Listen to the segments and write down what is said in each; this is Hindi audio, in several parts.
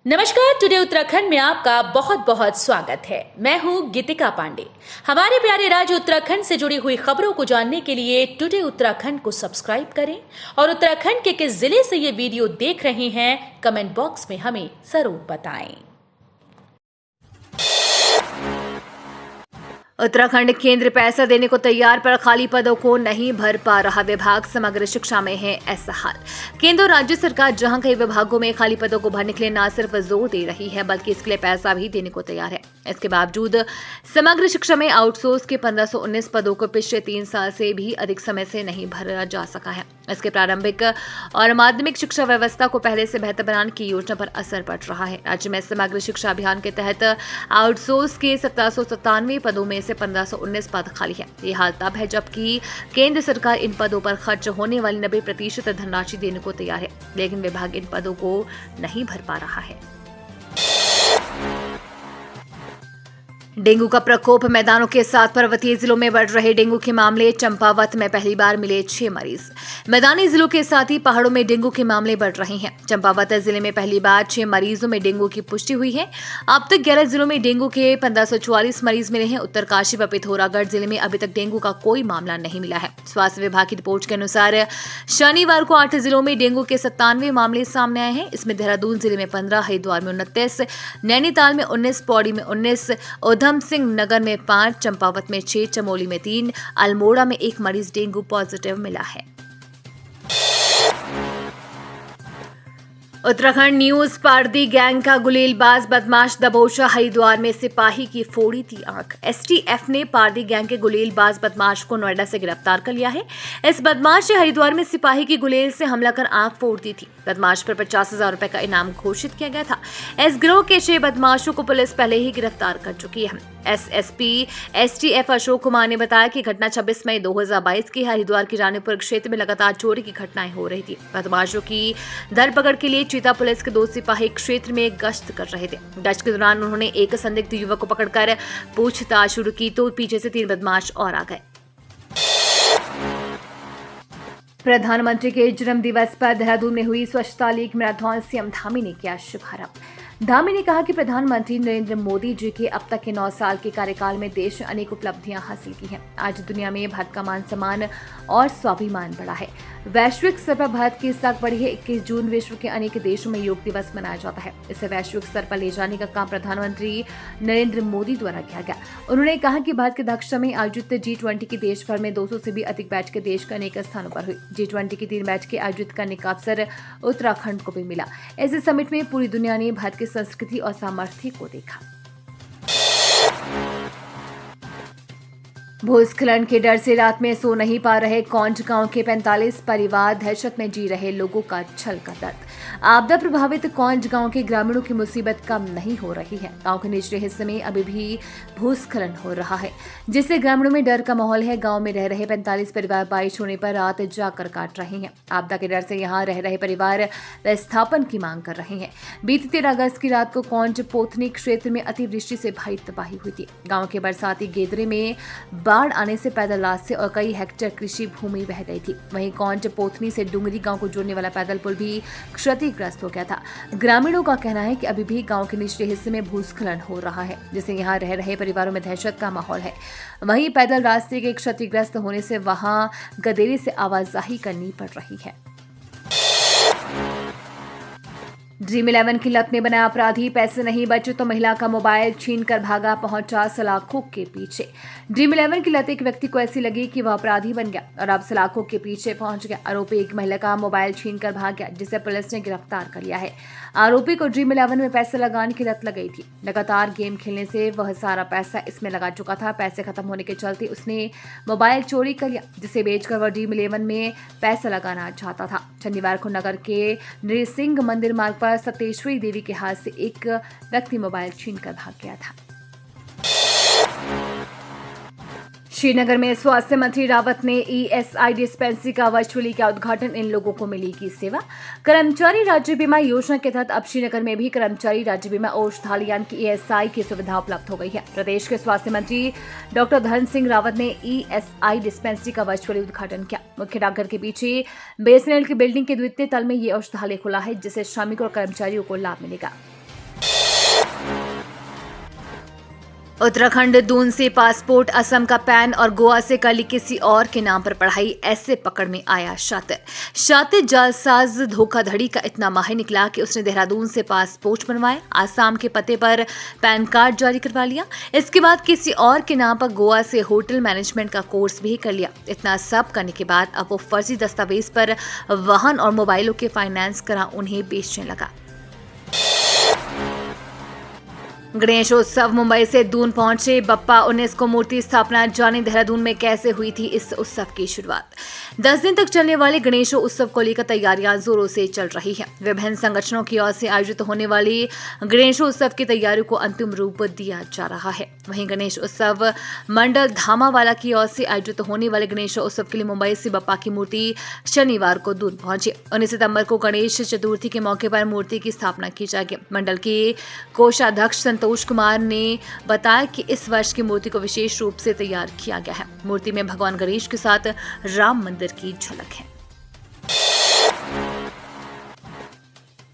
नमस्कार। टुडे उत्तराखंड में आपका बहुत बहुत स्वागत है। मैं हूं गीतिका पांडे। हमारे प्यारे राज्य उत्तराखंड से जुड़ी हुई खबरों को जानने के लिए टुडे उत्तराखंड को सब्सक्राइब करें और उत्तराखंड के किस जिले से ये वीडियो देख रहे हैं कमेंट बॉक्स में हमें जरूर बताएं। उत्तराखंड केंद्र पैसा देने को तैयार पर खाली पदों को नहीं भर पा रहा। विभाग समग्र शिक्षा में है ऐसा हाल। केंद्र और राज्य सरकार जहां कई विभागों में खाली पदों को भरने के लिए न सिर्फ जोर दे रही है बल्कि इसके लिए पैसा भी देने को तैयार है। इसके बावजूद समग्र शिक्षा में आउटसोर्स के 1519 पदों को पिछले 3 साल से भी अधिक समय से नहीं भरा जा सका है। इसके प्रारंभिक और माध्यमिक शिक्षा व्यवस्था को पहले से बेहतर बनाने की योजना पर असर पड़ रहा है। राज्य में समग्र शिक्षा अभियान के तहत आउटसोर्स के 1797 पदों में से 1519 पद खाली है। ये हाल तब है जबकि केंद्र सरकार इन पदों पर खर्च होने वाली 90% धनराशि देने को तैयार है, लेकिन विभाग इन पदों को नहीं भर पा रहा है। डेंगू का प्रकोप मैदानों के साथ पर्वतीय जिलों में बढ़ रहे डेंगू के मामले। चंपावत में पहली बार मिले 6 मरीज। मैदानी जिलों के साथ ही पहाड़ों में डेंगू के मामले बढ़ रहे हैं। चंपावत जिले में पहली बार 6 मरीजों में डेंगू की पुष्टि हुई है। अब तक 11 जिलों में डेंगू के 1544 मरीज मिले हैं। उत्तरकाशी व पिथौरागढ़ जिले में अभी तक डेंगू का कोई मामला नहीं मिला है। स्वास्थ्य विभाग की रिपोर्ट के अनुसार शनिवार को 8 जिलों में डेंगू के 97 मामले सामने आए हैं। इसमें देहरादून जिले में 15, हरिद्वार में 29, नैनीताल में 19, पौड़ी में 19, उधम सिंह नगर में 5, चंपावत में 6, चमोली में 3, अल्मोड़ा में 1 मरीज डेंगू पॉजिटिव मिला है। उत्तराखंड न्यूज। पारदी गैंग का गुलेलबाज बदमाश दबोचा। हरिद्वार में सिपाही की फोड़ी थी आंख। एसटीएफ ने पारदी गैंग के गुलेलबाज बदमाश को नोएडा से गिरफ्तार कर लिया है। इस बदमाश ने हरिद्वार में सिपाही की गुलेल से हमला कर आंख फोड़ दी थी। बदमाश पर 50,000 रुपए का इनाम घोषित किया गया था। इस गिरोह के 6 बदमाशों को पुलिस पहले ही गिरफ्तार कर चुकी है। एसएसपी एसटीएफ अशोक कुमार ने बताया कि घटना 26 मई 2022 की। हरिद्वार की रानीपुर क्षेत्र में लगातार चोरी की घटनाएं हो रही थी। बदमाशों की धरपकड़ के लिए चीता पुलिस के 2 सिपाही क्षेत्र में गश्त कर रहे थे। गश्त के दौरान उन्होंने एक संदिग्ध युवक को पकड़कर पूछताछ शुरू की तो पीछे से 3 बदमाश और आ गए। प्रधानमंत्री के जन्म दिवस पर देहरादून में हुई स्वच्छता लीग मैराथन सीएम धामी ने किया शुभारंभ। धामी ने कहा कि प्रधानमंत्री नरेंद्र मोदी जी के अब तक के 9 साल के कार्यकाल में देश ने अनेक उपलब्धियां हासिल की हैं। आज दुनिया में भारत का मान सम्मान और स्वाभिमान बढ़ा है। वैश्विक स्तर पर भारत की साख बढ़ी है। 21 जून विश्व के अनेक देशों में योग दिवस मनाया जाता है। इसे वैश्विक स्तर पर ले जाने का काम प्रधानमंत्री नरेंद्र मोदी द्वारा किया गया। उन्होंने कहा कि भारत की अध्यक्षता में आयोजित G20 की देश भर में 200 से भी अधिक बैठकें देश के अनेक स्थानों पर हुई। G20 की 3 बैठकें आयोजित करने का अवसर उत्तराखंड को भी मिला। ऐसे समिट में पूरी दुनिया ने भारत की संस्कृति और सामर्थ्य को देखा। भूस्खलन के डर से रात में सो नहीं पा रहे कौंज गांव के 45 परिवार। दहशत में जी रहे लोगों का छल का दर्द। आपदा प्रभावित कौंज गांव के ग्रामीणों की मुसीबत कम नहीं हो रही है। गांव के निचले हिस्से में अभी भी भूस्खलन हो रहा है, जिससे ग्रामीणों में डर का माहौल है। गांव में रह रहे 45 परिवार बारिश होने पर रात जाकर काट रहे हैं। आपदा के डर से यहां रह रहे परिवार विस्थापन की मांग कर रहे हैं। बीती 13 अगस्त की रात को कौंज पोथनी क्षेत्र में अतिवृष्टि से भारी तबाही हुई थी। गाँव के बरसाती गेदरे में बाढ़ आने से पैदल रास्ते और कई हेक्टेयर कृषि भूमि बह गई थी। वहीं कौंज पोथनी से डुंगरी गांव को जोड़ने वाला पैदल पुल भी क्षतिग्रस्त हो गया था। ग्रामीणों का कहना है कि अभी भी गांव के निचले हिस्से में भूस्खलन हो रहा है, जिससे यहां रह रहे परिवारों में दहशत का माहौल है। वहीं पैदल रास्ते के क्षतिग्रस्त होने से वहां गदेरे से आवाजाही करनी पड़ रही है। ड्रीम 11 की लत ने बनाया अपराधी। पैसे नहीं बचे तो महिला का मोबाइल छीन कर भागा, पहुंचा सलाखों के पीछे। ड्रीम 11 की लत एक व्यक्ति को ऐसी लगी कि वह अपराधी बन गया और अब सलाखों के पीछे पहुंच गया। आरोपी एक महिला का मोबाइल छीन कर भाग गया, जिसे पुलिस ने गिरफ्तार कर लिया है। आरोपी को ड्रीम 11 में पैसे लगाने की लत लग गई थी। लगातार गेम खेलने से वह सारा पैसा इसमें लगा चुका था। पैसे खत्म होने के चलते उसने मोबाइल चोरी कर लिया, जिसे बेचकर वह ड्रीम 11 में पैसा लगाना चाहता था। शनिवार को नगर के नृसिंह मंदिर मार्ग पर सतेश्वरी देवी के हाथ से एक व्यक्ति मोबाइल छीनकर भाग गया था। श्रीनगर में स्वास्थ्य मंत्री रावत ने ईएसआई डिस्पेंसरी का वर्चुअली किया उद्घाटन। इन लोगों को मिलेगी सेवा। कर्मचारी राज्य बीमा योजना के तहत अब श्रीनगर में भी कर्मचारी राज्य बीमा औषधालय यानी कि ईएसआई की सुविधा उपलब्ध हो गई है। प्रदेश के स्वास्थ्य मंत्री डॉक्टर धन सिंह रावत ने ईएसआई डिस्पेंसरी का वर्चुअली उद्घाटन किया। मुख्य डाकघर के पीछे बीएसएनएल की बिल्डिंग के द्वितीय तल में ये औषधालय खुला है, जिससे श्रमिकों और कर्मचारियों को लाभ मिलेगा। उत्तराखंड दून से पासपोर्ट, असम का पैन और गोवा से कल किसी और के नाम पर पढ़ाई, ऐसे पकड़ में आया शातिर जालसाज धोखाधड़ी का इतना माहिर निकला कि उसने देहरादून से पासपोर्ट बनवाया, आसाम के पते पर पैन कार्ड जारी करवा लिया, इसके बाद किसी और के नाम पर गोवा से होटल मैनेजमेंट का कोर्स भी कर लिया। इतना सब करने के बाद अब वो फर्जी दस्तावेज पर वाहन और मोबाइलों के फाइनेंस करा उन्हें बेचने लगा। गणेशोत्सव मुंबई से दून पहुंचे बप्पा 19 को मूर्ति स्थापना, जाने देहरादून में कैसे हुई थी इस उत्सव की शुरुआत। 10 दिन तक चलने वाले गणेशोत्सव को लेकर तैयारियां जोरों से चल रही हैं। विभिन्न संगठनों की ओर से आयोजित होने वाली गणेशोत्सव की तैयारियों को अंतिम रूप दिया जा रहा है। वहीं गणेश उत्सव मंडल धामावाला की ओर से आयोजित होने वाले गणेशोत्सव के लिए मुंबई से बप्पा की मूर्ति शनिवार को दून पहुंची। 19 सितंबर को गणेश चतुर्थी के मौके पर मूर्ति की स्थापना की जाएगी। मंडल के कोषाध्यक्ष संतोष कुमार ने बताया कि इस वर्ष की मूर्ति को विशेष रूप से तैयार किया गया है। मूर्ति में भगवान गणेश के साथ राम मंदिर की झलक है।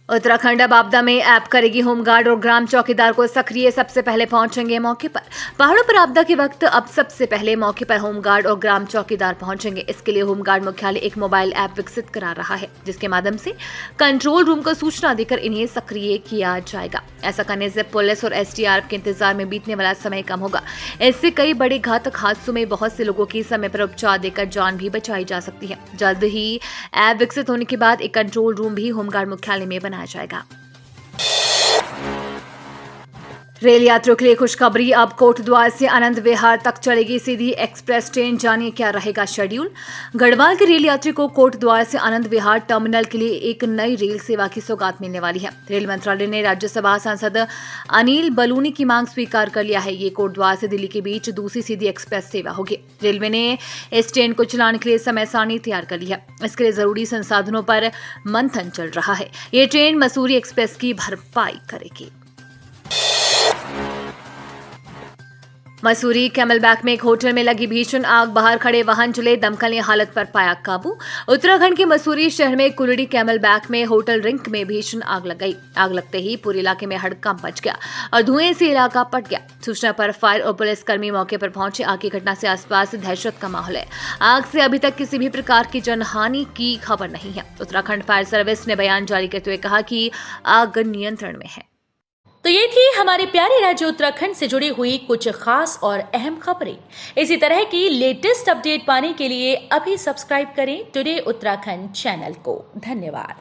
उत्तराखंड अब आपदा में ऐप करेगी होमगार्ड और ग्राम चौकीदार को सक्रिय, सबसे पहले पहुंचेंगे मौके पर। पहाड़ों पर आपदा के वक्त अब सबसे पहले मौके पर होमगार्ड और ग्राम चौकीदार पहुंचेंगे। इसके लिए होमगार्ड मुख्यालय एक मोबाइल ऐप विकसित करा रहा है, जिसके माध्यम से कंट्रोल रूम को सूचना देकर इन्हें सक्रिय किया जाएगा। ऐसा करने से पुलिस और एसडीआरएफ के इंतजार में बीतने वाला समय कम होगा। इससे कई बड़े घातक हादसों में बहुत से लोगों की समय पर उपचार देकर जान भी बचाई जा सकती है। जल्द ही ऐप विकसित होने के बाद एक कंट्रोल रूम भी होमगार्ड मुख्यालय में बनाया जाएगा। रेल यात्रियों के लिए खुशखबरी, अब कोटद्वार से आनंद विहार तक चलेगी सीधी एक्सप्रेस ट्रेन। जानिए क्या रहेगा शेड्यूल। गढ़वाल के रेल यात्री को कोटद्वार से आनंद विहार टर्मिनल के लिए एक नई रेल सेवा की सौगात मिलने वाली है। रेल मंत्रालय ने राज्यसभा सांसद अनिल बलूनी की मांग स्वीकार कर लिया है। ये कोटद्वार से दिल्ली के बीच दूसरी सीधी एक्सप्रेस सेवा होगी। रेलवे ने इस ट्रेन को चलाने के लिए समय सारणी तैयार कर ली है। इसके लिए जरूरी संसाधनों पर मंथन चल रहा है। ये ट्रेन मसूरी एक्सप्रेस की भरपाई करेगी। मसूरी कैमलबैक में एक होटल में लगी भीषण आग, बाहर खड़े वाहन जले, दमकल ने हालत पर पाया काबू। उत्तराखंड के मसूरी शहर में कुलड़ी कैमलबैक में होटल रिंक में भीषण आग लग गई। आग लगते ही पूरे इलाके में हड़कंप मच गया और धुएं से इलाका पट गया। सूचना पर फायर और पुलिसकर्मी मौके पर पहुंचे। आग की घटना से आसपास दहशत का माहौल है। आग से अभी तक किसी भी प्रकार की जनहानि की खबर नहीं है। उत्तराखंड फायर सर्विस ने बयान जारी करते हुए कहा कि आग नियंत्रण में है। तो ये थी हमारे प्यारे राज्य उत्तराखंड से जुड़ी हुई कुछ खास और अहम खबरें। इसी तरह की लेटेस्ट अपडेट पाने के लिए अभी सब्सक्राइब करें टुडे उत्तराखंड चैनल को। धन्यवाद।